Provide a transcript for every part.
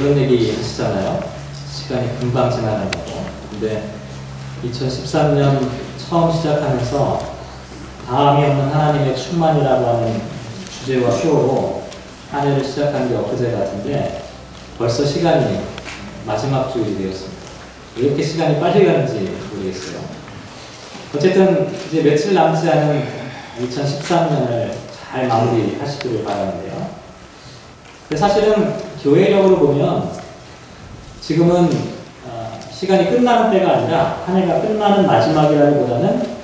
그런 얘기 하시잖아요. 시간이 금방 지나간다고. 근데 2013년 처음 시작하면서 다음이 없는 하나님의 충만이라고 하는 주제와 표어로 한 해를 시작한 게 엊그제 같은데 벌써 시간이 마지막 주일이 되었습니다. 왜 이렇게 시간이 빨리 가는지 모르겠어요. 어쨌든 이제 며칠 남지 않은 2013년을 잘 마무리하시기를 바라는데요. 근데 사실은 교회력으로 보면 지금은 시간이 끝나는 때가 아니라 한 해가 끝나는 마지막이라기보다는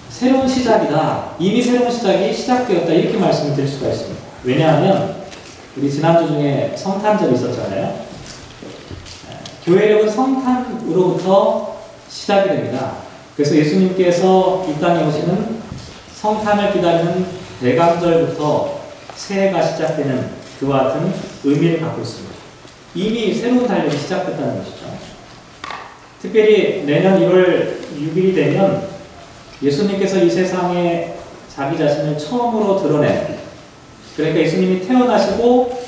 새로운 시작이다. 이미 새로운 시작이 시작되었다. 이렇게 말씀을 드릴 수가 있습니다. 왜냐하면 우리 지난주 중에 성탄절이 있었잖아요. 교회력은 성탄으로부터 시작이 됩니다. 그래서 예수님께서 이 땅에 오시는 성탄을 기다리는 대강절부터 새해가 시작되는 그와 같은 의미를 갖고 있습니다. 이미 새로운 달력이 시작됐다는 것이죠. 특별히 내년 1월 6일이 되면 예수님께서 이 세상에 자기 자신을 처음으로 드러낸, 그러니까 예수님이 태어나시고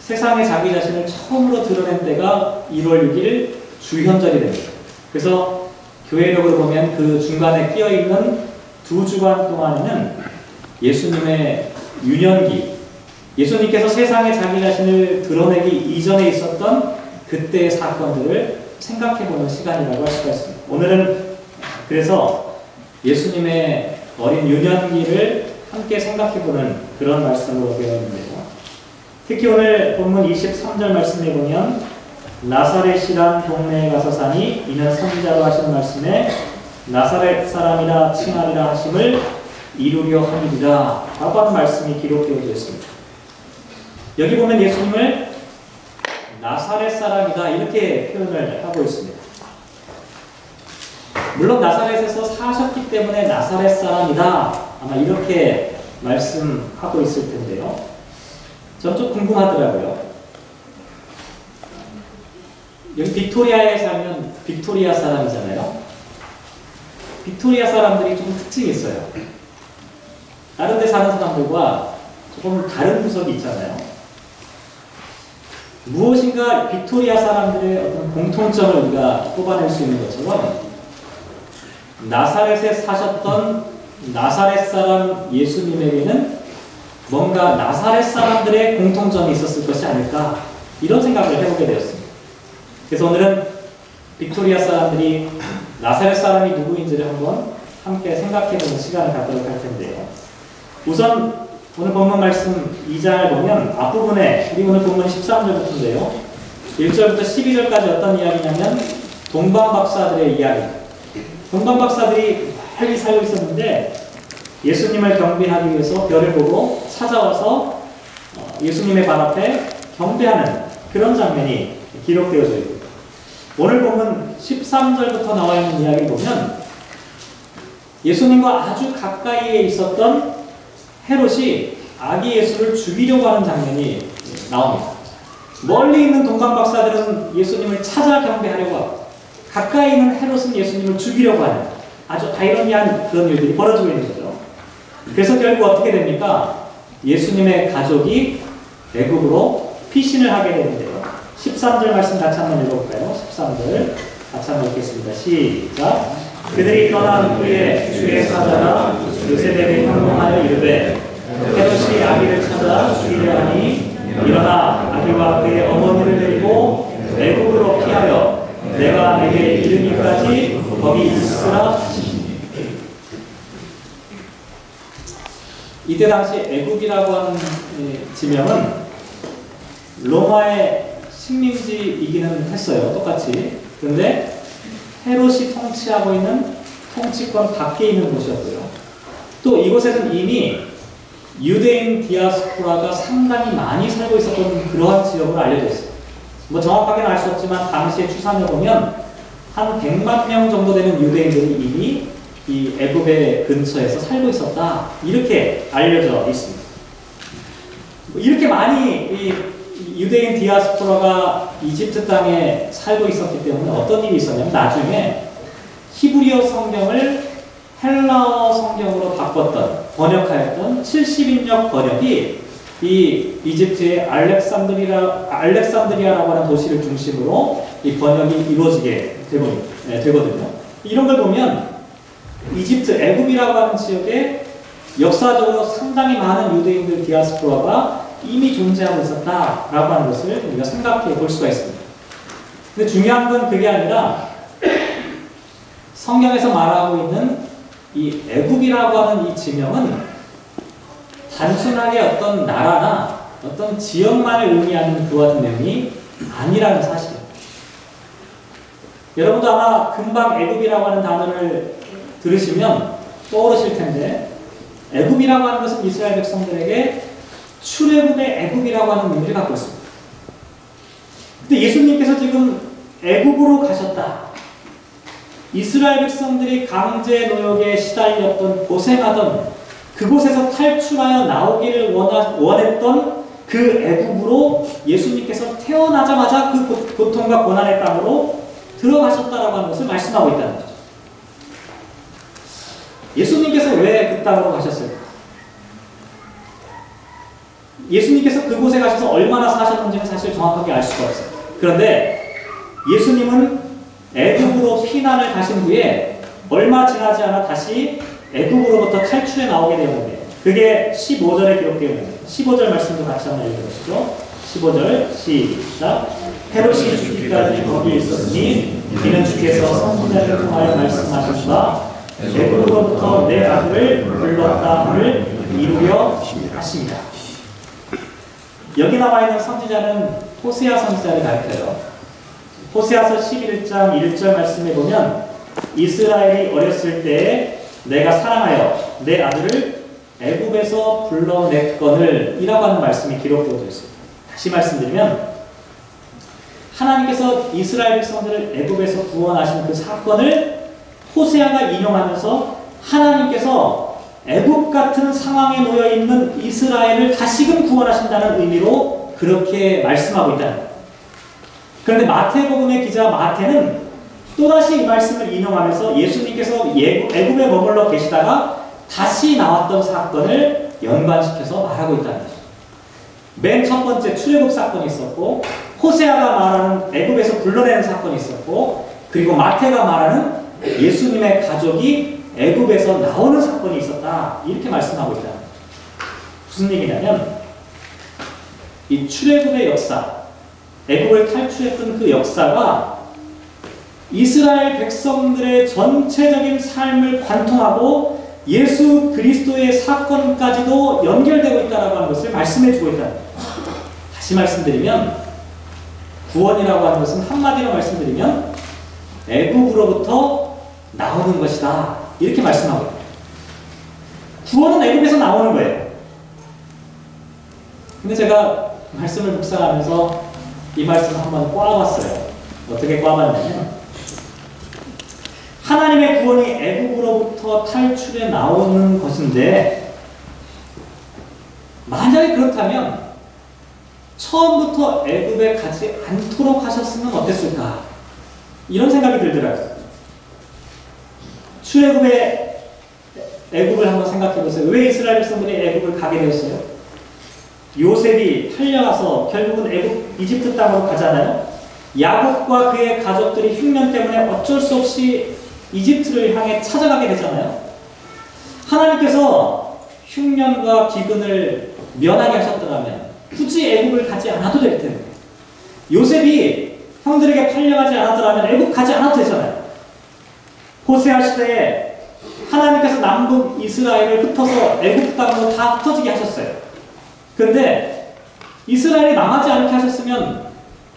세상에 자기 자신을 처음으로 드러낸 때가 1월 6일 주현절이 됩니다. 그래서 교회력으로 보면 그 중간에 끼어있는 2주간 동안에는 예수님의 유년기, 예수님께서 세상에 자기 자신을 드러내기 이전에 있었던 그때의 사건들을 생각해보는 시간이라고 할 수가 있습니다. 오늘은 그래서 예수님의 어린 유년기를 함께 생각해보는 그런 말씀으로 되어 있는데요. 특히 오늘 본문 23절 말씀에 보면 나사렛이란 동네에 가서 사니 이는 선지자로 하신 말씀에 나사렛 사람이라 칭하리라 하심을 이루려 함이리라 라고 하는 말씀이 기록되어져 있습니다. 여기 보면 예수님을 나사렛 사람이다 이렇게 표현을 하고 있습니다. 물론 나사렛에서 사셨기 때문에 나사렛 사람이다 아마 이렇게 말씀하고 있을 텐데요. 전 좀 궁금하더라고요. 여기 빅토리아에 살면 빅토리아 사람이잖아요. 빅토리아 사람들이 좀 특징이 있어요. 다른 데 사는 사람들과 조금 다른 구석이 있잖아요. 무엇인가 빅토리아 사람들의 어떤 공통점을 우리가 뽑아낼 수 있는 것처럼 나사렛에 사셨던 나사렛 사람 예수님에게는 뭔가 나사렛 사람들의 공통점이 있었을 것이 아닐까 이런 생각을 해보게 되었습니다. 그래서 오늘은 빅토리아 사람들이 나사렛 사람이 누구인지를 한번 함께 생각해보는 시간을 갖도록 할 텐데요. 우선 오늘 본문 말씀 2절 보면 앞부분에 우리 오늘 본문 13절부터인데요. 1절부터 12절까지 어떤 이야기냐면 동방박사들의 이야기. 동방박사들이 빨리 살고 있었는데 예수님을 경배하기 위해서 별을 보고 찾아와서 예수님의 발 앞에 경배하는 그런 장면이 기록되어져 있습니다. 오늘 보면 13절부터 나와 있는 이야기를 보면 예수님과 아주 가까이에 있었던 헤롯이 아기 예수를 죽이려고 하는 장면이 나옵니다. 멀리 있는 동방박사들은 예수님을 찾아 경배하려고 하고 가까이 있는 헤롯은 예수님을 죽이려고 하는 아주 아이러니한 그런 일들이 벌어지고 있는 거죠. 그래서 결국 어떻게 됩니까? 예수님의 가족이 애굽으로 피신을 하게 되는데요. 13절 말씀 같이 한번 읽어볼까요? 13절 같이 한번 읽겠습니다. 시작. 그들이 떠난 후에 주의 사자가 요셉에게 형통하여 이르되 헤롯이 아기를 찾아 죽이려 하니 일어나 아기와 그의 어머니를 데리고 애굽으로 피하여 내가 내게 이르기까지 거기 있으라. 이때 당시 애굽이라고 하는 지명은 로마의 식민지이기는 했어요. 똑같이. 그런데 헤롯이 통치하고 있는 통치권 밖에 있는 곳이었고요. 또 이곳에는 이미 유대인 디아스포라가 상당히 많이 살고 있었던 그러한 지역으로 알려져 있어요. 뭐 정확하게는 알 수 없지만 당시의 추산을 보면 한 100만 명 정도 되는 유대인들이 이미 이 애굽의 근처에서 살고 있었다 이렇게 알려져 있습니다. 이렇게 많이 이 유대인 디아스포라가 이집트 땅에 살고 있었기 때문에 어떤 일이 있었냐면 나중에 히브리어 성경을 헬라어 성경으로 바꿨던 번역하였던 70인역 번역이 이 이집트의 알렉산드리아라고 하는 도시를 중심으로 이 번역이 이루어지게 되거든요. 이런 걸 보면 이집트, 애굽이라고 하는 지역에 역사적으로 상당히 많은 유대인들 디아스포라가 이미 존재하고 있었다라고 하는 것을 우리가 생각해 볼 수가 있습니다. 근데 중요한 건 그게 아니라 성경에서 말하고 있는 이 애굽이라고 하는 이 지명은 단순하게 어떤 나라나 어떤 지역만을 의미하는 그와 같은 내용이 아니라는 사실입니다. 여러분도 아마 금방 애굽이라고 하는 단어를 들으시면 떠오르실 텐데 애굽이라고 하는 것은 이스라엘 백성들에게 출애굽의 애굽이라고 하는 의미를 갖고 있습니다. 근데 예수님께서 지금 애굽으로 가셨다. 이스라엘 백성들이 강제 노역에 시달렸던 고생하던 그곳에서 탈출하여 나오기를 원했던 그 애굽으로 예수님께서 태어나자마자 그 고통과 고난의 땅으로 들어가셨다라고 하는 것을 말씀하고 있다는 거죠. 예수님께서 왜 그 땅으로 가셨을까? 예수님께서 그곳에 가셔서 얼마나 사셨는지는 사실 정확하게 알 수가 없어요. 그런데 예수님은 애굽으로 피난을 가신 후에 얼마 지나지 않아 다시 애굽으로부터 탈출해 나오게 되었는데 그게 15절에 기록되어 있습니다. 15절 말씀도 같이 한번 읽어보시죠. 15절 시작. 헤롯이 죽기까지 거기 있었으니 이는 주께서 선지자를 통하여 말씀하셨다. 애굽으로부터 내 아들을 불렀다를 이루려 하십니다. 여기 나와 있는 선지자는 호세아 선지자를 가리켜요. 호세아서 11장 1절 말씀에 보면 이스라엘이 어렸을 때에 내가 사랑하여 내 아들을 애굽에서 불러냈거늘 이라고 하는 말씀이 기록되어 있습니다. 다시 말씀드리면 하나님께서 이스라엘 백성들을 애굽에서 구원하신 그 사건을 호세아가 인용하면서 하나님께서 애굽 같은 상황에 놓여 있는 이스라엘을 다시금 구원하신다는 의미로 그렇게 말씀하고 있다는 거예요. 그런데 마태복음의 기자 마태는 또다시 이 말씀을 인용하면서 예수님께서 애굽에 머물러 계시다가 다시 나왔던 사건을 연관시켜서 말하고 있다는 거죠. 맨 첫 번째 출애굽 사건이 있었고 호세아가 말하는 애굽에서 불러내는 사건이 있었고 그리고 마태가 말하는 예수님의 가족이 애굽에서 나오는 사건이 있었다. 이렇게 말씀하고 있다는 거죠. 무슨 얘기냐면 이 출애굽의 역사, 애굽을 탈출했던 그 역사가 이스라엘 백성들의 전체적인 삶을 관통하고 예수 그리스도의 사건까지도 연결되고 있다는 것을 말씀해주고 있다는 거예요. 다시 말씀드리면 구원이라고 하는 것은 한마디로 말씀드리면 애굽으로부터 나오는 것이다. 이렇게 말씀하고 있어요. 구원은 애굽에서 나오는 거예요. 근데 제가 말씀을 묵상하면서 이 말씀을 한번 꽈봤어요. 어떻게 꽈봤냐면 하나님의 구원이 애굽으로부터 탈출해 나오는 것인데 만약에 그렇다면 처음부터 애굽에 가지 않도록 하셨으면 어땠을까? 이런 생각이 들더라고요. 출애굽의 애굽을 한번 생각해 보세요. 왜 이스라엘 백성들이 애굽을 가게 되었어요? 요셉이 팔려가서 결국은 이집트 땅으로 가잖아요. 야곱과 그의 가족들이 흉년 때문에 어쩔 수 없이 이집트를 향해 찾아가게 되잖아요. 하나님께서 흉년과 기근을 면하게 하셨더라면 굳이 애굽을 가지 않아도 될 텐데 요셉이 형들에게 팔려가지 않았더라면 애굽 가지 않아도 되잖아요. 호세아 시대에 하나님께서 남북 이스라엘을 흩어서 애굽 땅으로 다 흩어지게 하셨어요. 그런데 이스라엘이 망하지 않게 하셨으면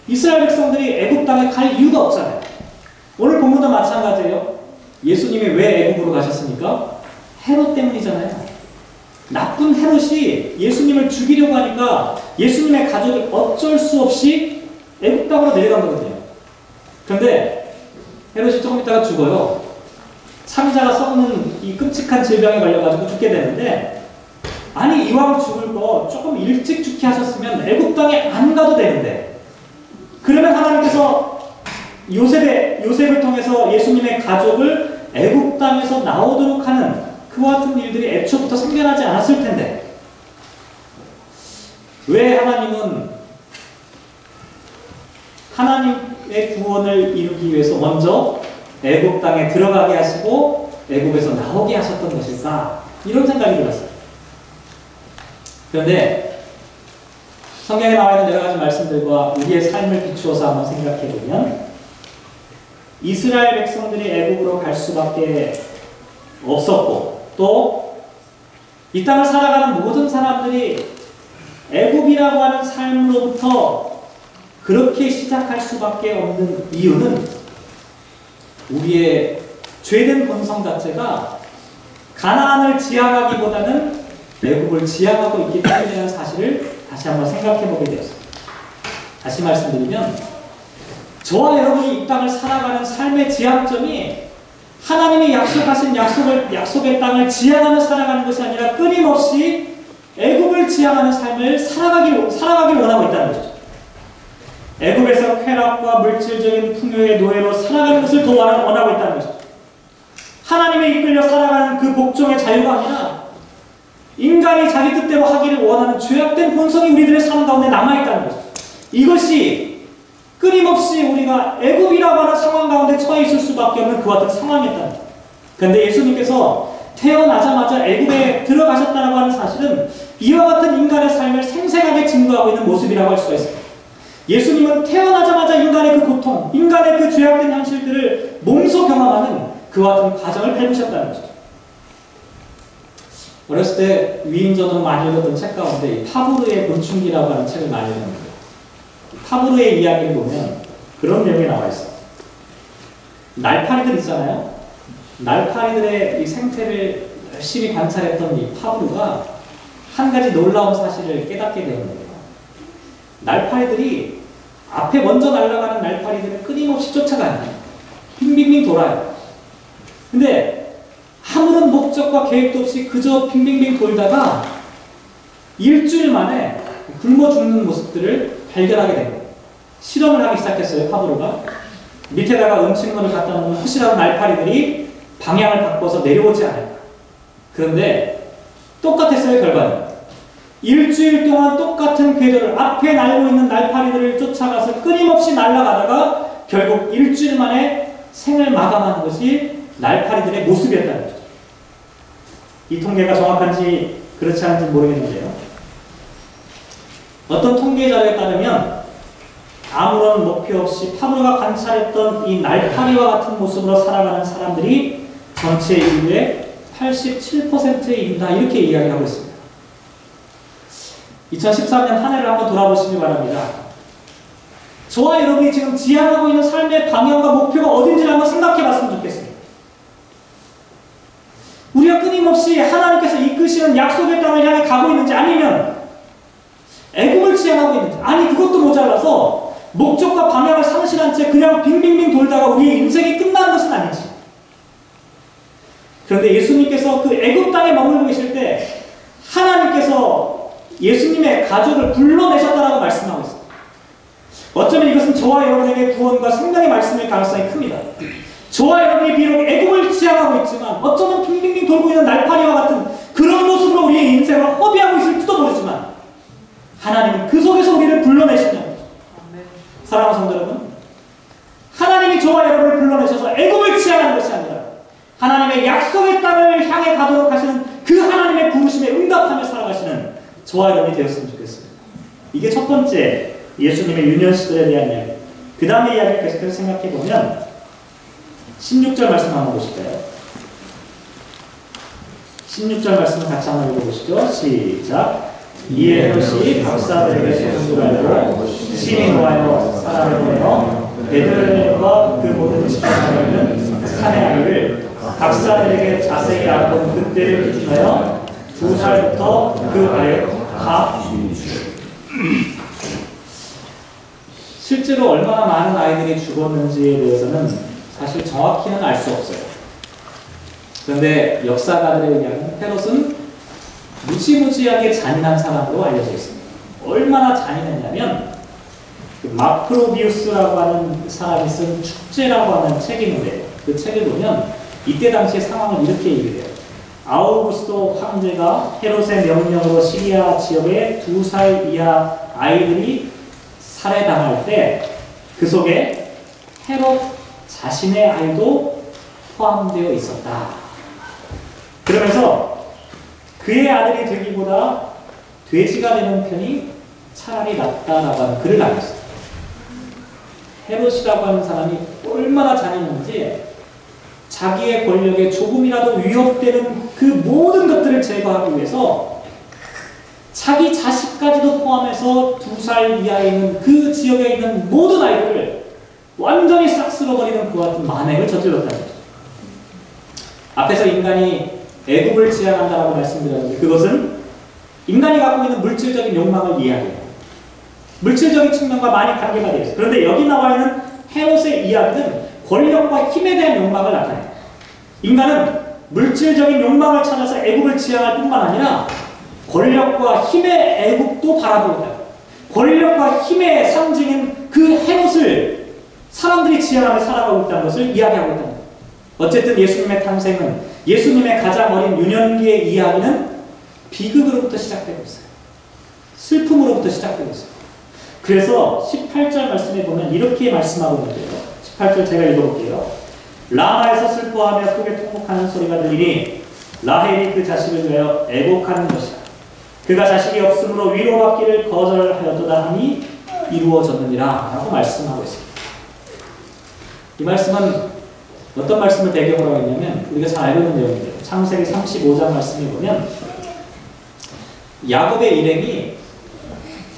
이스라엘 백성들이 애굽 땅에 갈 이유가 없잖아요. 오늘 본문도 마찬가지예요. 예수님이 왜 애굽으로 가셨습니까? 헤롯 때문이잖아요. 나쁜 헤롯이 예수님을 죽이려고 하니까 예수님의 가족이 어쩔 수 없이 애굽 땅으로 내려간 거거든요. 그런데 헤롯이 조금 있다가 죽어요. 창자가 썩는 이 끔찍한 질병에 걸려가지고 죽게 되는데 아니 이왕 죽을 거 조금 일찍 죽게 하셨으면 애굽 땅에 안 가도 되는데 그러면 하나님께서 요셉을 통해서 예수님의 가족을 애굽 땅에서 나오도록 하는 그와 같은 일들이 애초부터 생겨나지 않았을 텐데 왜 하나님은 하나님의 구원을 이루기 위해서 먼저 애굽 땅에 들어가게 하시고 애굽에서 나오게 하셨던 것일까? 이런 생각이 들었어요. 그런데 성경에 나와 있는 여러 가지 말씀들과 우리의 삶을 비추어서 한번 생각해 보면 이스라엘 백성들이 애굽으로 갈 수밖에 없었고 또 이 땅을 살아가는 모든 사람들이 애굽이라고 하는 삶으로부터 그렇게 시작할 수밖에 없는 이유는 우리의 죄된 본성 자체가 가나안을 지향하기보다는 애굽을 지향하고 있기 때문이라는 사실을 다시 한번 생각해 보게 되었습니다. 다시 말씀드리면 저와 여러분이 이 땅을 살아가는 삶의 지향점이 하나님이 약속하신 약속의 땅을 지향하며 살아가는 것이 아니라 끊임없이 애굽을 지향하는 삶을 살아가길 원하고 있다는 것이죠. 애굽에서 쾌락과 물질적인 풍요의 노예로 살아가는 것을 더 원하고 있다는 것이죠. 하나님에 이끌려 살아가는 그 복종의 자유가 아니라 인간이 자기 뜻대로 하기를 원하는 죄악된 본성이 우리들의 삶 가운데 남아있다는 것이죠. 이것이 끊임없이 우리가 애굽이라고 하는 상황 가운데 처해 있을 수밖에 없는 그와 같은 상황이었다는 거예요. 그런데 예수님께서 태어나자마자 애굽에 들어가셨다고 하는 사실은 이와 같은 인간의 삶을 생생하게 증거하고 있는 모습이라고 할 수가 있습니다. 예수님은 태어나자마자 인간의 그 고통, 인간의 그 죄악된 현실들을 몸소 경험하는 그와 같은 과정을 밟으셨다는 것이죠. 어렸을 때 위인전으로 많이 읽었던 책 가운데 파브르의 곤충기라고 하는 책을 많이 읽었는데 파브르의 이야기를 보면 그런 내용이 나와 있어요. 날파리들 있잖아요. 날파리들의 이 생태를 열심히 관찰했던 이 파브르가 한 가지 놀라운 사실을 깨닫게 되었는데요. 날파리들이 앞에 먼저 날아가는 날파리들을 끊임없이 쫓아가요. 빙빙빙 돌아요. 근데 아무런 목적과 계획도 없이 그저 빙빙빙 돌다가 일주일 만에 굶어 죽는 모습들을 발견하게 됩니다. 실험을 하기 시작했어요. 파브르가. 밑에다가 음식물을 갖다 놓으면 혹시라도 날파리들이 방향을 바꿔서 내려오지 않을까. 그런데 똑같았어요. 결과는. 일주일 동안 똑같은 궤도를 앞에 날고 있는 날파리들을 쫓아가서 끊임없이 날아가다가 결국 일주일 만에 생을 마감하는 것이 날파리들의 모습이었다는 거죠. 이 통계가 정확한지 그렇지 않은지 모르겠는데요. 어떤 통계 자료에 따르면 아무런 목표 없이 파브르가 관찰했던 이 날파리와 같은 모습으로 살아가는 사람들이 전체 인구의 87%에 이른다 이렇게 이야기하고 있습니다. 2014년 한 해를 한번 돌아보시기 바랍니다. 저와 여러분이 지금 지향하고 있는 삶의 방향과 목표가 어딘지를 한번 생각해 봤으면 좋겠습니다. 우리가 끊임없이 하나님께서 이끄시는 약속의 땅을 향해 가고 있는지 아니면 애굽을 지향하고 있는지 아니 그것도 모자라서 목적과 방향을 상실한 채 그냥 빙빙빙 돌다가 우리의 인생이 끝나는 것은 아닌지. 그런데 예수님께서 그 애굽 땅에 머물고 계실 때 하나님께서 예수님의 가족을 불러내셨다라고 말씀하고 있습니다. 어쩌면 이것은 저와 여러분에게 구원과 생명의 말씀일 가능성이 큽니다. 저와 여러분이 비록 애굽을 지향하고 있지만 어쩌면 빙빙빙 돌고 있는 날파리와 같은 그런 모습으로 우리의 인생을 허비하고 있을지도 모르지만 하나님은 그 속에서 우리를 불러내신다는 거죠. 사랑하는 성도 여러분, 하나님이 저와 여러분을 불러내셔서 애굽을 지향하는 것이 아니라 하나님의 약속의 땅을 향해 가도록 하시는 그 하나님의 부르심에 응답하며 살아가시는 저와 여러분이 되었으면 좋겠습니다. 이게 첫 번째 예수님의 유년 시절에 대한 이야기. 그 다음의 이야기를 계속해서 생각해 보면 16절 말씀 한번 보실까요? 16절 말씀을 같이 한번 읽어보시죠. 시작. 이에 헤롯이 박사들에게 소문을 알고 신이 노하여 사람을 보내어 베들레헴과 그 모든 지방에는 산의 아이를 박사들에게 자세히 알아본 그때를 기준하여 2살부터 그 아래 다 실제로 얼마나 많은 아이들이 죽었는지에 대해서는 사실 정확히는 알 수 없어요. 그런데 역사가들에 의하면 헤롯은 무지무지하게 잔인한 사람으로 알려져 있습니다. 얼마나 잔인했냐면 그 마크로비우스라고 하는 사람이 쓴 축제라고 하는 책이 있는데 그 책을 보면 이때 당시의 상황을 이렇게 얘기해요. 아우구스도 황제가 헤롯의 명령으로 시리아 지역의 2살 이하 아이들이 살해당할 때 그 속에 헤롯 자신의 아이도 포함되어 있었다. 그러면서 그의 아들이 되기보다 돼지가 되는 편이 차라리 낫다라고 하는 글을 남겼어요. 헤롯이라고 하는 사람이 얼마나 잔인한지 자기의 권력에 조금이라도 위협되는 그 모든 것들을 제거하기 위해서 자기 자식까지도 포함해서 2살 이하에 있는 그 지역에 있는 모든 아이들을 완전히 싹 쓸어버리는 그와 같은 만행을 저질렀다는 거죠. 앞에서 인간이 애굽을 지향한다라고 말씀드렸는데 그것은 인간이 갖고 있는 물질적인 욕망을 이야기해요. 물질적인 측면과 많이 관계가 되어 있어요. 그런데 여기 나와 있는 헤롯의 이야기는 권력과 힘에 대한 욕망을 나타내요. 인간은 물질적인 욕망을 찾아서 애굽을 지향할 뿐만 아니라 권력과 힘의 애국도 바라보고 있다. 권력과 힘의 상징인 그 헤롯을 사람들이 지향하며 살아가고 있다는 것을 이야기하고 있다. 어쨌든 예수님의 탄생은 예수님의 가장 어린 유년기의 이야기는 비극으로부터 시작되고 있어요. 슬픔으로부터 시작되고 있어요. 그래서 18절 말씀에 보면 이렇게 말씀하고 있는데요. 18절 제가 읽어볼게요. 라마에서 슬퍼하며 크게 통곡하는 소리가 들리니 라헬이 그 자식을 위하여 애곡하는 것이다. 그가 자식이 없으므로 위로받기를 거절하였도다 하니 이루어졌느니라 라고 말씀하고 있습니다. 이 말씀은 어떤 말씀을 배경으로 하고 있냐면 우리가 잘 알고 있는 내용인데요. 창세기 35장 말씀에 보면 야곱의 일행이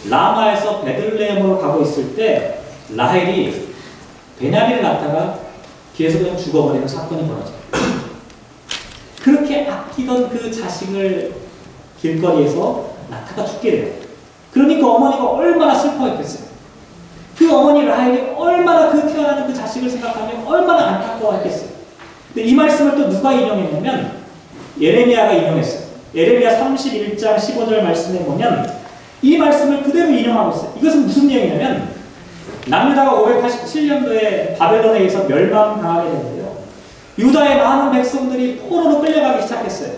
라마에서 베들레헴으로 가고 있을 때 라헬이 베냐민을 낳다가 길에서 그냥 죽어버리는 사건이 벌어져요. 그렇게 아끼던 그 자식을 길거리에서 낳다가 죽게 돼요. 그러니까 어머니가 얼마나 슬퍼했겠어요. 그 어머니 라헬이 얼마나 그 태어나는 그 자식을 생각하면 얼마나 안타까워했겠어요. 근데 이 말씀을 또 누가 인용했냐면 예레미야가 인용했어요. 예레미야 31장 15절 말씀에 보면 이 말씀을 그대로 인용하고 있어요. 이것은 무슨 내용이냐면 남유다가 587년도에 바벨론에 의해서 멸망당하게 되는데요. 유다의 많은 백성들이 포로로 끌려가기 시작했어요.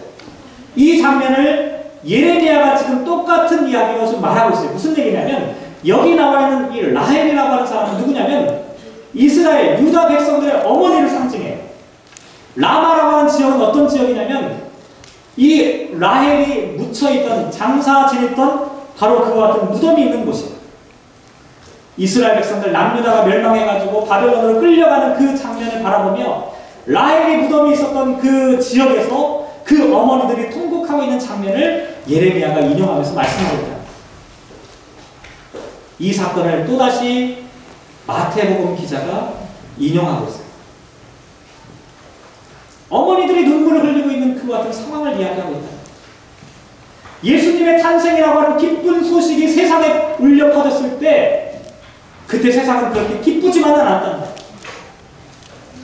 이 장면을 예레미야가 지금 똑같은 이야기로 지금 말하고 있어요. 무슨 얘기냐면 여기 나와 있는 이 라헬이라고 하는 사람은 누구냐면 이스라엘 유다 백성들의 어머니를 상징해요. 라마라고 하는 지역은 어떤 지역이냐면 이 라헬이 묻혀있던 장사 지냈던 바로 그와 같은 무덤이 있는 곳이에요. 이스라엘 백성들 남유다가 멸망해가지고 바벨론으로 끌려가는 그 장면을 바라보며 라헬이 무덤이 있었던 그 지역에서 그 어머니들이 통곡하고 있는 장면을 예레미야가 인용하면서 말씀하고 있다. 이 사건을 또다시 마태복음 기자가 인용하고 있어요. 어머니들이 눈물을 흘리고 있는 그와 같은 상황을 이야기하고 있다. 예수님의 탄생이라고 하는 기쁜 소식이 세상에 울려 퍼졌을 때 그때 세상은 그렇게 기쁘지만은 않았다는 거예요.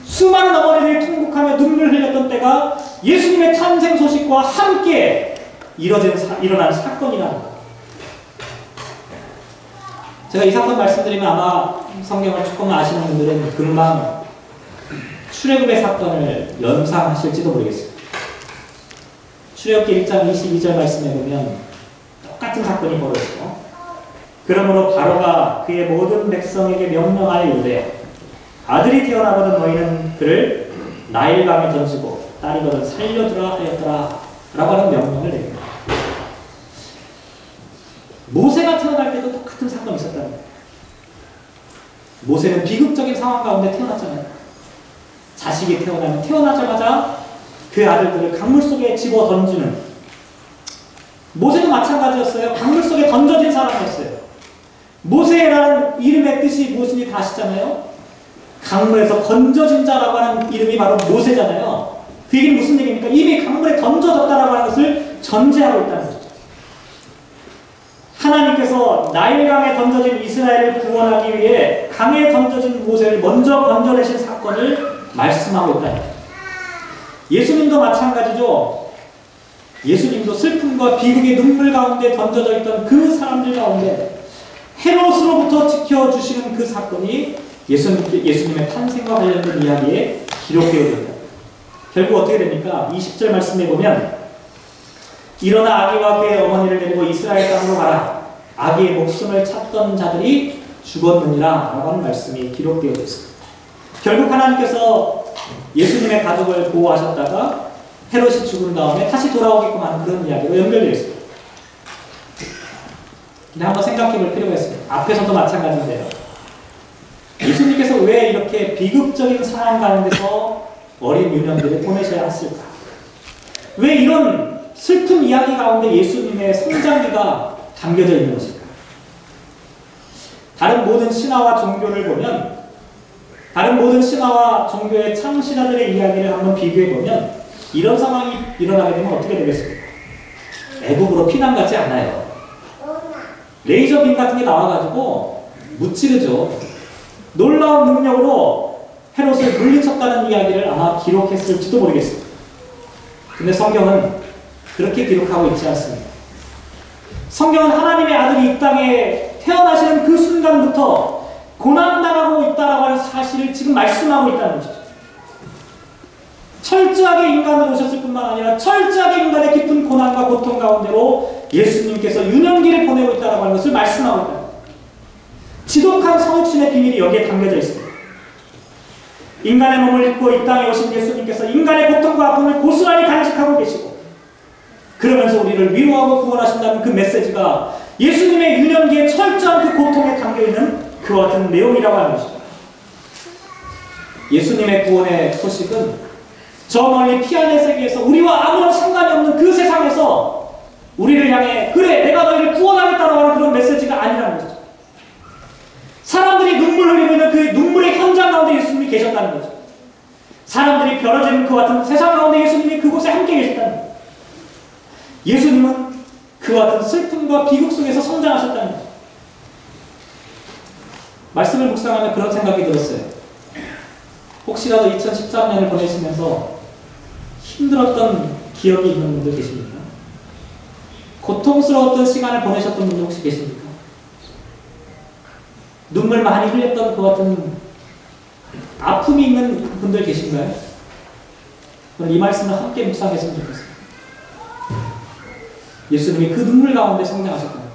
수많은 어머니들이 통곡하며 눈물을 흘렸던 때가 예수님의 탄생 소식과 함께 일어난 사건이라는 거예요. 제가 이 사건 말씀드리면 아마 성경을 조금 아시는 분들은 금방 출애굽의 사건을 연상하실지도 모르겠어요. 출애굽기 1장 22절 말씀에 보면 똑같은 사건이 벌어지죠. 그러므로 바로가 그의 모든 백성에게 명령하여 이르되 아들이 태어나거든 너희는 그를 나일강에 던지고 딸이거든 살려두라 하였더라 라고 하는 명령을 내립니다. 모세가 태어날 때도 똑같은 사건이 있었다는 거예요. 모세는 비극적인 상황 가운데 태어났잖아요. 자식이 태어나자마자 그 아들들을 강물 속에 집어 던지는, 모세도 마찬가지였어요. 강물 속에 던져진 사람이었어요. 모세라는 이름의 뜻이 무엇인지 다 아시잖아요. 강물에서 건져진 자라고 하는 이름이 바로 모세잖아요. 그 얘기는 무슨 얘기입니까? 이미 강물에 던져졌다라고 하는 것을 전제하고 있다는 거죠. 하나님께서 나일강에 던져진 이스라엘을 구원하기 위해 강에 던져진 모세를 먼저 건져내신 사건을 말씀하고 있다는 거죠. 예수님도 마찬가지죠. 예수님도 슬픔과 비극의 눈물 가운데 던져져 있던 그 사람들 가운데 헤롯으로부터 지켜주시는 그 사건이 예수님의 탄생과 관련된 이야기에 기록되어 있다. 결국 어떻게 됩니까? 20절 말씀에 보면 일어나 아기와 그의 어머니를 데리고 이스라엘 땅으로 가라. 아기의 목숨을 찾던 자들이 죽었느니라 라고 하는 말씀이 기록되어 있습니다. 결국 하나님께서 예수님의 가족을 보호하셨다가 헤롯이 죽은 다음에 다시 돌아오게끔 하는 그런 이야기로 연결되어 있습니다. 근데 한번 생각해 볼 필요가 있습니다. 앞에서도 마찬가지인데요. 예수님께서 왜 이렇게 비극적인 상황 가운데서 어린 유년들을 보내셔야 했을까? 왜 이런 슬픈 이야기 가운데 예수님의 성장기가 담겨져 있는 것일까? 다른 모든 신화와 종교를 보면, 다른 모든 신화와 종교의 창시자들의 이야기를 한번 비교해 보면 이런 상황이 일어나게 되면 어떻게 되겠습니까? 애국으로 피난 가지 않아요. 레이저 빔 같은 게 나와가지고 무찌르죠. 놀라운 능력으로 헤롯을 물리쳤다는 이야기를 아마 기록했을지도 모르겠습니다. 근데 성경은 그렇게 기록하고 있지 않습니다. 성경은 하나님의 아들이 이 땅에 태어나시는 그 순간부터 고난당하고 있다라고 하는 사실을 지금 말씀하고 있다는 것이죠. 철저하게 인간으로 오셨을 뿐만 아니라 철저하게 인간의 깊은 고난과 고통 가운데로 예수님께서 유년기를 보내고 있다라고 하는 것을 말씀하고 있다. 지독한 성육신의 비밀이 여기에 담겨져 있습니다. 인간의 몸을 입고 이 땅에 오신 예수님께서 인간의 고통과 아픔을 고스란히 간직하고 계시고 그러면서 우리를 위로하고 구원하신다는 그 메시지가 예수님의 유년기의 철저한 그 고통에 담겨있는 그와 같은 내용이라고 하는 것입니다. 예수님의 구원의 소식은 저 멀리 피안의 세계에서 우리와 아무런 상관이 없는 그 세상에서 우리를 향해 그래 내가 너희를 구원하겠다라고 하는 그런 메시지가 아니라는 것이죠. 사람들이 눈물 흘리고 있는 그 눈물의 현장 가운데 예수님이 계셨다는 거죠. 사람들이 벼러지는 그 같은 세상 가운데 예수님이 그곳에 함께 계셨다는 거죠. 예수님은 그와 같은 슬픔과 비극 속에서 성장하셨다는 거죠. 말씀을 묵상하면 그런 생각이 들었어요. 혹시라도 2013년을 보내시면서 힘들었던 기억이 있는 분들 계십니까? 고통스러웠던 시간을 보내셨던 분들 혹시 계십니까? 눈물 많이 흘렸던 그 같은 아픔이 있는 분들 계신가요? 저는 이 말씀을 함께 묵상했으면 좋겠습니다. 예수님이 그 눈물 가운데 성장하셨다는 거죠.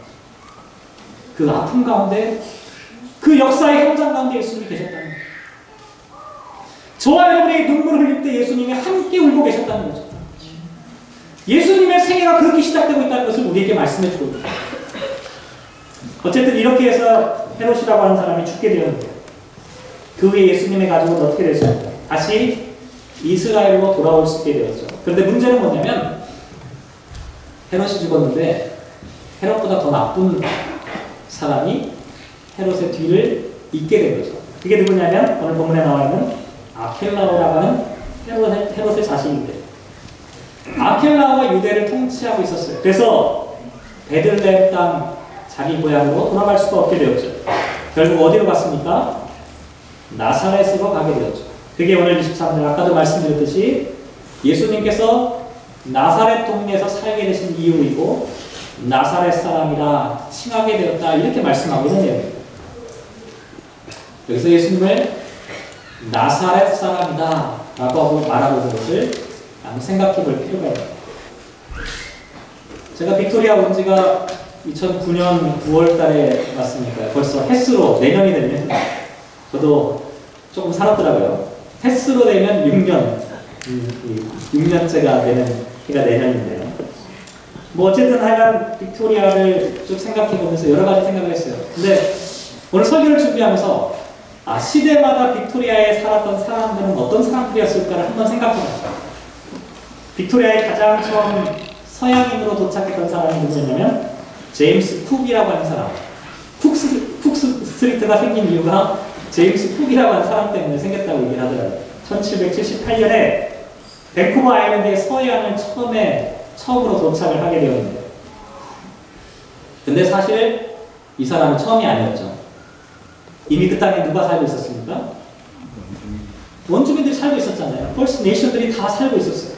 그 아픔 가운데, 그 역사의 현장 가운데 예수님이 계셨다는 거죠. 저와 여러분이 눈물을 흘릴 때 예수님이 함께 울고 계셨다는 거죠. 예수님의 생애가 그렇게 시작되고 있다는 것을 우리에게 말씀해 주고 있습니다. 어쨌든 이렇게 해서 헤롯이라고 하는 사람이 죽게 되었는데 그 후에 예수님의 가족은 어떻게 됐습니까? 다시 이스라엘로 돌아올 수 있게 되었죠. 그런데 문제는 뭐냐면 헤롯이 죽었는데 헤롯보다 더 나쁜 사람이 헤롯의 뒤를 잇게 된 거죠. 그게 누구냐면 오늘 본문에 나와 있는 아켈라오라고 하는 헤롯의 자식인데 아켈라오가 유대를 통치하고 있었어요. 그래서 베들레헴 땅 자기 고향으로 돌아갈 수가 없게 되었죠. 결국 어디로 갔습니까? 나사렛으로 가게 되었죠. 그게 오늘 23절 아까도 말씀드렸듯이 예수님께서 나사렛 동네에서 살게 되신 이유이고 나사렛 사람이라 칭하게 되었다 이렇게 말씀하고 있는 내용입니다. 여기서 예수님을 나사렛 사람이다 라고 말하고 있는 것을 한번 생각해 볼 필요가 있습니다. 제가 빅토리아 온 지가 2009년 9월 달에 왔으니까 벌써 햇수로 내년이 되면 저도 조금 살았더라고요. 햇수로 되면 6년째가 되는 해가 내년인데요. 뭐 어쨌든 하여간 빅토리아를 쭉 생각해 보면서 여러 가지 생각을 했어요. 근데 오늘 설교를 준비하면서 시대마다 빅토리아에 살았던 사람들은 어떤 사람들이었을까를 한번 생각해 봤어요. 빅토리아에 가장 처음 서양인으로 도착했던 사람이 누구였냐면 제임스 쿡이라고 하는 사람. 쿡 스트리트가 생긴 이유가 제임스 쿡이라고 하는 사람 때문에 생겼다고 얘기를 하더라고요. 1778년에 밴쿠버 아일랜드의 서해안을 처음으로 도착을 하게 되었는데 근데 사실 이 사람은 처음이 아니었죠. 이미 그 땅에 누가 살고 있었습니까? 원주민들이 살고 있었잖아요. 퍼스트 네이션들이 다 살고 있었어요.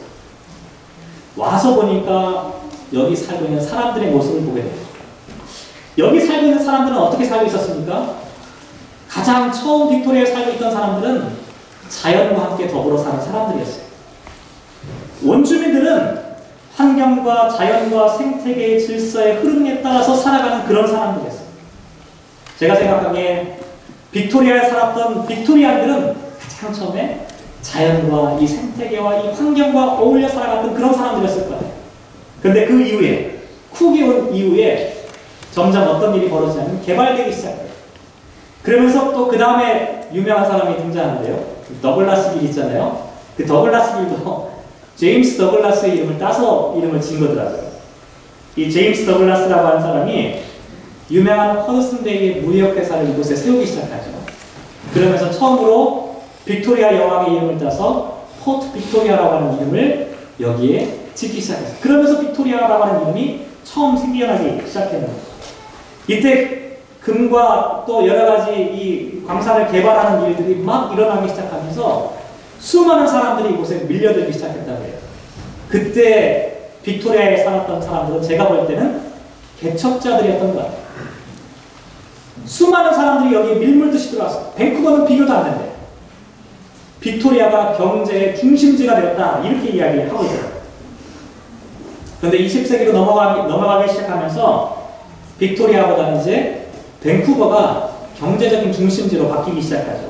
와서 보니까 여기 살고 있는 사람들의 모습을 보게 돼요. 여기 살고 있는 사람들은 어떻게 살고 있었습니까? 가장 처음 빅토리아에 살고 있던 사람들은 자연과 함께 더불어 사는 사람들이었어요. 원주민들은 환경과 자연과 생태계의 질서의 흐름에 따라서 살아가는 그런 사람들이었어요. 제가 생각하기에 빅토리아에 살았던 빅토리안들은 가장 처음에 자연과 이 생태계와 이 환경과 어울려 살아갔던 그런 사람들이었을 거예요. 근데 그 이후에 쿡이 온 이후에 점점 어떤 일이 벌어지냐면 개발되기 시작해요. 그러면서 또 그 다음에 유명한 사람이 등장하는데요. 더글라스 길 있잖아요. 그 더글라스 길도 제임스 더글라스의 이름을 따서 이름을 지은 거더라고요. 이 제임스 더글라스라고 하는 사람이 유명한 허드슨베이의 무역회사를 이곳에 세우기 시작하죠. 그러면서 처음으로 빅토리아 여왕의 이름을 따서 포트 빅토리아라고 하는 이름을 여기에 짓기 시작했어요. 그러면서 빅토리아라고 하는 이름이 처음 생겨나기 시작했는 거예요. 이때 금과 또 여러 가지 이 광산을 개발하는 일들이 막 일어나기 시작하면서 수많은 사람들이 이곳에 밀려들기 시작했다고 해요. 그때 빅토리아에 살았던 사람들은 제가 볼 때는 개척자들이었던 것 같아요. 수많은 사람들이 여기에 밀물듯이 들어왔어요. 밴쿠버는 비교도 안 된대. 빅토리아가 경제의 중심지가 되었다. 이렇게 이야기하고 있어요. 그런데 20세기로 넘어가기 시작하면서 빅토리아보다는 이제 밴쿠버가 경제적인 중심지로 바뀌기 시작하죠.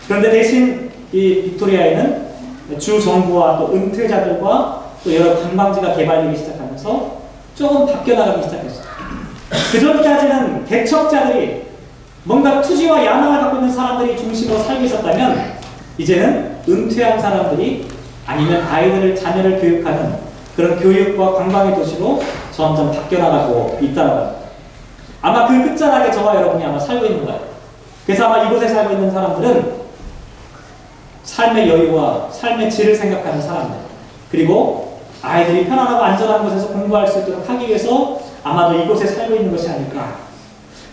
그런데 대신 이 빅토리아에는 주 정부와 또 은퇴자들과 또 여러 관광지가 개발되기 시작하면서 조금 바뀌어나가기 시작했어요. 그 전까지는 개척자들이 뭔가 투지와 야망을 갖고 있는 사람들이 중심으로 살고 있었다면 이제는 은퇴한 사람들이 아니면 아이들을 자녀를 교육하는 그런 교육과 관광의 도시로 점점 바뀌어나가고 있다는 겁니다. 아마 그 끝자락에 저와 여러분이 아마 살고 있는 거예요. 그래서 아마 이곳에 살고 있는 사람들은 삶의 여유와 삶의 질을 생각하는 사람들, 그리고 아이들이 편안하고 안전한 곳에서 공부할 수 있도록 하기 위해서 아마도 이곳에 살고 있는 것이 아닐까.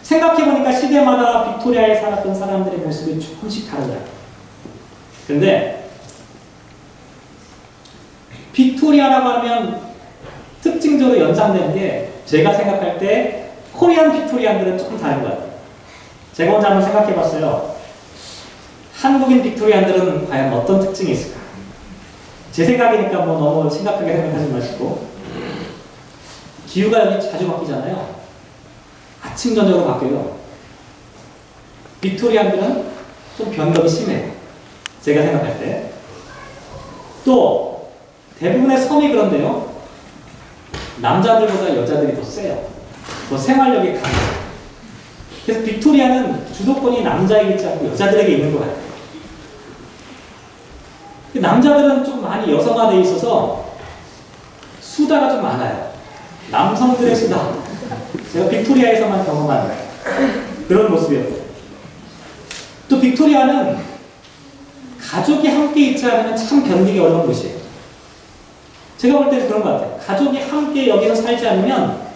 생각해보니까 시대마다 빅토리아에 살았던 사람들의 모습이 조금씩 다르더라고요. 그런데 빅토리아라고 하면 특징적으로 연상되는 게 제가 생각할 때 코리안 빅토리안들은 조금 다른 것 같아요. 제가 혼자 한번 생각해 봤어요. 한국인 빅토리안들은 과연 어떤 특징이 있을까? 제 생각이니까 뭐 너무 심각하게 생각하지 마시고, 기후가 여기 자주 바뀌잖아요. 아침 저녁으로 바뀌어요. 빅토리안들은 좀 변덕이 심해요. 제가 생각할 때. 또 대부분의 섬이 그런데요. 남자들보다 여자들이 더 세요. 더 생활력이 강해요. 그래서 빅토리아는 주도권이 남자에게 있지 않고 여자들에게 있는 것 같아요. 남자들은 좀 많이 여성화되어 있어서 수다가 좀 많아요. 남성들의 수다. 제가 빅토리아에서만 경험한 그런 모습이었어요. 또 빅토리아는 가족이 함께 있지 않으면 참 견디기 어려운 곳이에요. 제가 볼 때는 그런 것 같아요. 가족이 함께 여기서 살지 않으면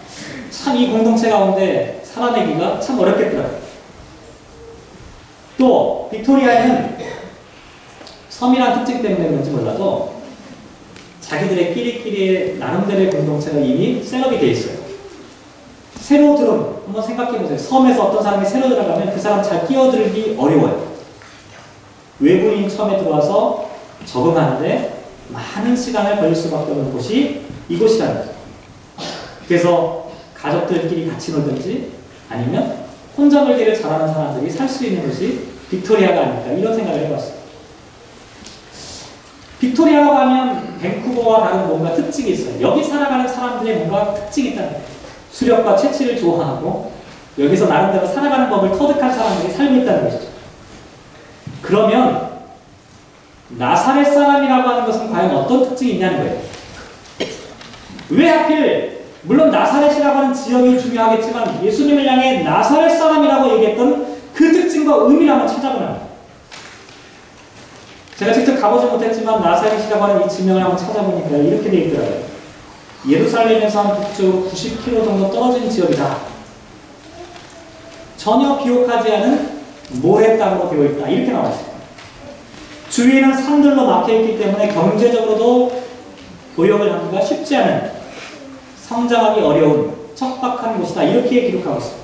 참 이 공동체 가운데 살아내기가 참 어렵겠더라고요. 또 빅토리아에는 섬이란 특징 때문에 그런지 몰라도 자기들의 끼리끼리의 나름대로의 공동체가 이미 셋업이 되어 있어요. 새로 들어온, 한번 생각해보세요. 섬에서 어떤 사람이 새로 들어가면 그 사람 잘 끼어들기 어려워요. 외부인 처음에 들어와서 적응하는데 많은 시간을 걸릴 수밖에 없는 곳이 이곳이라는 거죠. 그래서 가족들끼리 같이 놀든지 아니면 혼자 놀기를 잘하는 사람들이 살 수 있는 곳이 빅토리아가 아닐까, 이런 생각을 해봤어요. 빅토리아라고 하면 밴쿠버와 다른 뭔가 특징이 있어요. 여기 살아가는 사람들의 뭔가 특징이 있다는 거예요. 수렵과 채취를 좋아하고 여기서 나름대로 살아가는 법을 터득한 사람들이 살고 있다는 것이죠. 그러면 나사렛 사람이라고 하는 것은 과연 어떤 특징이 있냐는 거예요. 왜 하필, 물론 나사렛이라고 하는 지역이 중요하겠지만 예수님을 향해 나사렛 사람이라고 얘기했던 그 특징과 의미를 한번 찾아보랍니다. 제가 직접 가보지 못했지만 나사렛이라고 하는 이 지명을 한번 찾아보니까 이렇게 되어 있더라고요. 예루살렘에서 한 북쪽으로 90km 정도 떨어진 지역이다. 전혀 비옥하지 않은 모래 땅으로 되어 있다. 이렇게 나와 있어요. 주위에는 산들로 막혀있기 때문에 경제적으로도 교역을 하기가 쉽지 않은, 성장하기 어려운 척박한 곳이다. 이렇게 기록하고 있어요.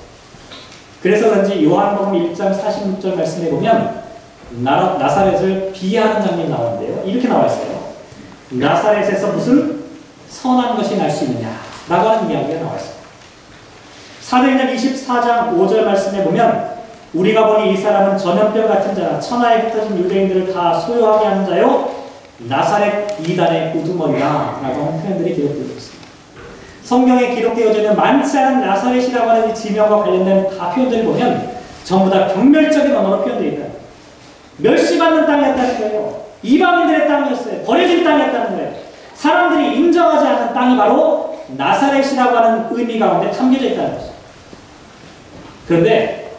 그래서 그런지 요한복음 1장 46절 말씀에 보면 나사렛을 비하하는 장면이 나오는데요. 이렇게 나와 있어요. 나사렛에서 무슨 선한 것이 날 수 있느냐라고 하는 이야기가 나와 있습니다. 사도행전 24장 5절 말씀에 보면 우리가 보니 이 사람은 전염병 같은 자라 천하에 흩어진 유대인들을 다 소유하게 하는 자요 나사렛 이단의 우두머리라 라고 하는 표현들이 기록되어 있습니다. 성경에 기록되어져 있는 많지 않은 나사렛이라고 하는 이 지명과 관련된 다 표현들을 보면 전부 다 경멸적인 언어로 표현되어 있다. 멸시받는 땅이었다는 거예요. 이방인들의 땅이었어요. 버려진 땅이었다는 거예요. 사람들이 인정하지 않는 땅이 바로 나사렛이라고 하는 의미 가운데 담겨져 있다는 거죠. 그런데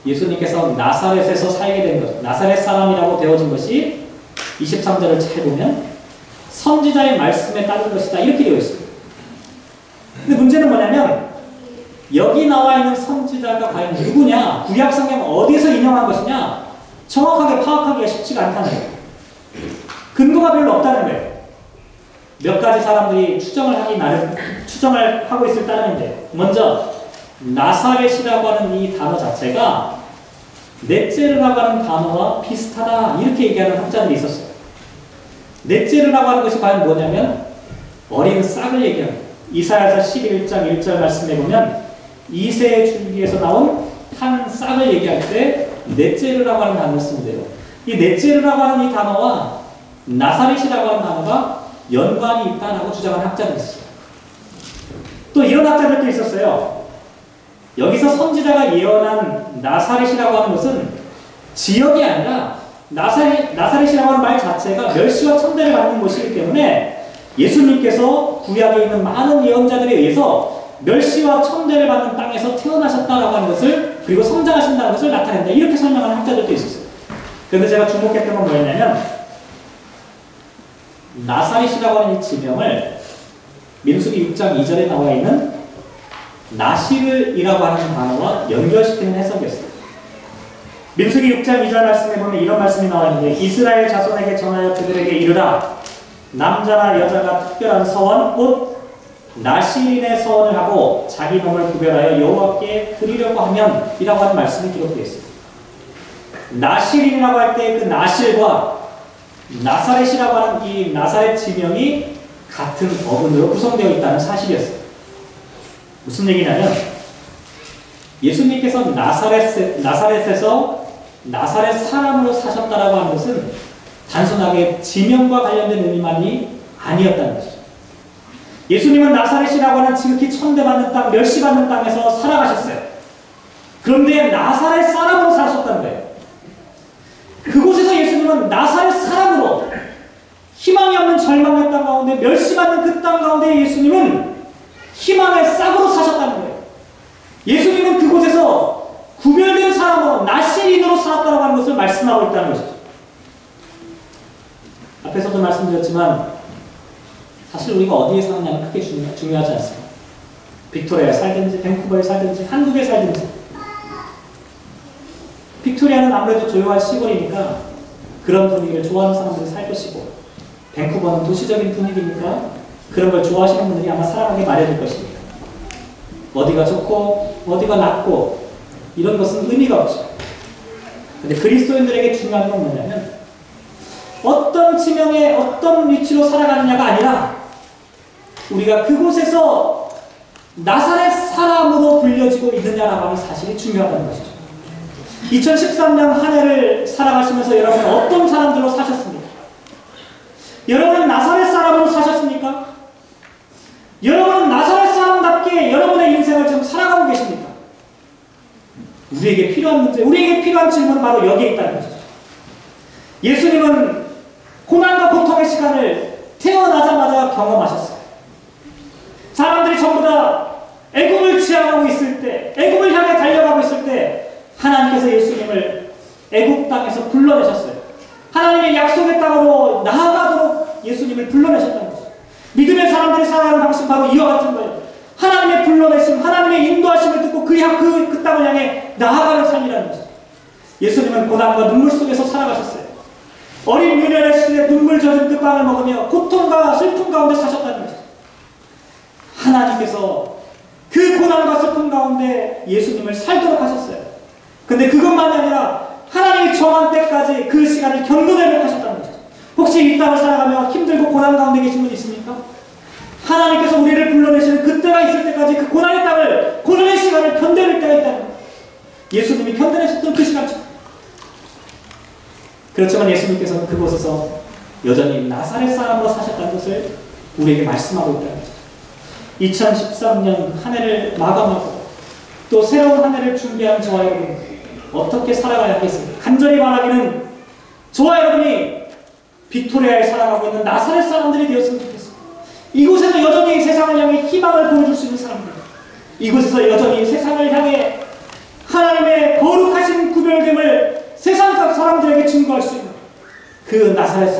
예수님께서 나사렛에서 살게 된 것, 나사렛 사람이라고 되어진 것이 23절을 잘 보면 선지자의 말씀에 따른 것이다 이렇게 되어 있습니다. 근데 문제는 뭐냐면 여기 나와 있는 선지자가 과연 누구냐, 구약 성경 어디에서 인용한 것이냐 정확하게 파악하기가 쉽지가 않다는 거예요. 근거가 별로 없다는 거예요. 몇 가지 사람들이 추정을 하고 있을 따름인데, 먼저 나사렛이라고 하는 이 단어 자체가 넷제르라고 하는 단어와 비슷하다 이렇게 얘기하는 학자들이 있었어요. 넷제르라고 하는 것이 과연 뭐냐면 어린 싹을 얘기합니다. 이사야서 11장 1절 말씀에 보면 이새의 줄기에서 나온 한 싹을 얘기할 때 넷제르라고 하는 단어를 쓰는데요. 이 넷제르라고 하는 이 단어와 나사렛이라고 하는 단어가 연관이 있다라고 주장하는 학자들이 있어요. 또 이런 학자들도 있었어요. 여기서 선지자가 예언한 나사렛이라고 하는 것은 지역이 아니라 나사렛이라고 하는 말 자체가 멸시와 천대를 받는 곳이기 때문에 예수님께서 구약에 있는 많은 예언자들에 의해서 멸시와 천대를 받는 땅에서 태어나셨다라고 하는 것을, 그리고 성장하신다는 것을 나타낸다 이렇게 설명하는 학자들도 있었어요. 그런데 제가 주목했던 건 뭐였냐면 나사렛이라고 하는 이 지명을 민수기 6장 2절에 나와 있는 나시르이라고 하는 단어와 연결시키는 해석이었어요. 민수기 6장 2절 말씀에 보면 이런 말씀이 나와 있는데 이스라엘 자손에게 전하여 그들에게 이르라 남자나 여자가 특별한 서원 곧 나시린의 서원을 하고 자기 몸을 구별하여 여호와께 드리려고 하면 이라고 하는 말씀이 기록되어 있습니다. 나시린이라고 할 때 그 나실과 나사렛이라고 하는 이 나사렛 지명이 같은 어근으로 구성되어 있다는 사실이었어요. 무슨 얘기냐면 예수님께서 나사렛에서 나사렛 사람으로 사셨다라고 하는 것은 단순하게 지명과 관련된 의미만이 아니었다는 것이죠. 예수님은 나사렛이라고 하는 지극히 천대받는 땅, 멸시받는 땅에서 살아가셨어요. 그런데 나사렛 사람으로 사셨다는 거예요. 그곳에서 예수님은 나사렛 사람으로 희망이 없는 절망의 땅 가운데, 멸시받는 그 땅 가운데 예수님은 희망의 싹으로 사셨다는 거예요. 예수님은 그곳에서 구별된 사람으로 나시린으로 살았다고 하는 것을 말씀하고 있다는 것이죠. 앞에서도 말씀드렸지만 사실 우리가 어디에 사느냐는 크게 중요하지 않습니다. 빅토리아에 살든지 밴쿠버에 살든지 한국에 살든지. 빅토리아는 아무래도 조용한 시골이니까 그런 분위기를 좋아하는 사람들이 살 것이고, 밴쿠버는 도시적인 분위기니까 그런 걸 좋아하시는 분들이 아마 살아가게 마련일 것입니다. 어디가 좋고 어디가 낮고 이런 것은 의미가 없죠. 근데 그리스도인들에게 중요한 건 뭐냐면 어떤 지명에 어떤 위치로 살아가느냐가 아니라 우리가 그곳에서 나사렛 사람으로 불려지고 있느냐라고 하는 사실이 중요하다는 것이죠. 2013년 한 해를 살아가시면서 여러분은 어떤 사람들로 사셨습니까? 여러분은 나사렛 사람으로 사셨습니까? 여러분은 나사렛 사람답게 여러분의 인생을 지금 살아가고 계십니까? 우리에게 필요한 문제, 우리에게 필요한 질문은 바로 여기에 있다는 것이죠. 예수님은 고난과 고통의 시간을 태어나자마자 경험하셨어요. 사람들이 전부 다 애굽을 지향하고 있을 때, 애굽을 향해 달려가고 있을 때 하나님께서 예수님을 애굽 땅에서 불러내셨어요. 하나님의 약속의 땅으로 나아가도록 예수님을 불러내셨다는 것이죠. 믿음의 사람들이 살아가는 방식은 바로 이와 같은 거예요. 하나님의 불러내심, 하나님의 인도하심을 듣고 그 땅을 향해 나아가는 삶이라는 것이죠. 예수님은 고난과 눈물 속에서 살아가셨어요. 어린 유년의 시대에 눈물 젖은 그 빵을 먹으며 고통과 슬픔 가운데 사셨다는 것이죠. 하나님께서 그 고난과 슬픔 가운데 예수님을 살도록 하셨어요. 근데 그것만이 아니라 하나님이 정한 때까지 그 시간을 견고되도록 하셨다는 것이죠. 혹시 이 땅을 살아가며 힘들고 고난 가운데 계신 분 있습니까? 하나님께서 우리를 불러내시는 그때가 있을 때까지 그 고난의 땅을, 고난의 시간을 견뎌낼 때가 있다는 거예요. 예수님이 견뎌내셨던 그 시간처럼. 그렇지만 예수님께서는 그곳에서 여전히 나사렛 사람으로 사셨다는 것을 우리에게 말씀하고 있다는 거죠. 2013년 한 해를 마감하고 또 새로운 한 해를 준비한 저와 여러분, 어떻게 살아가야 하겠습니까? 간절히 말하기는 저와 여러분이 빅토리아에 살아가고 있는 나사렛 사람들이 되었으면 좋겠습니다. 이곳에서 여전히 세상을 향해 희망을 보여줄 수 있는 사람들, 이곳에서 여전히 세상을 향해 하나님의 거룩하신 구별됨을 세상 각 사람들에게 증거할 수 있는 그 나사렛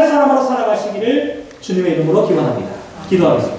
사람으로 살아가시기를 주님의 이름으로 기원합니다. 기도하겠습니다.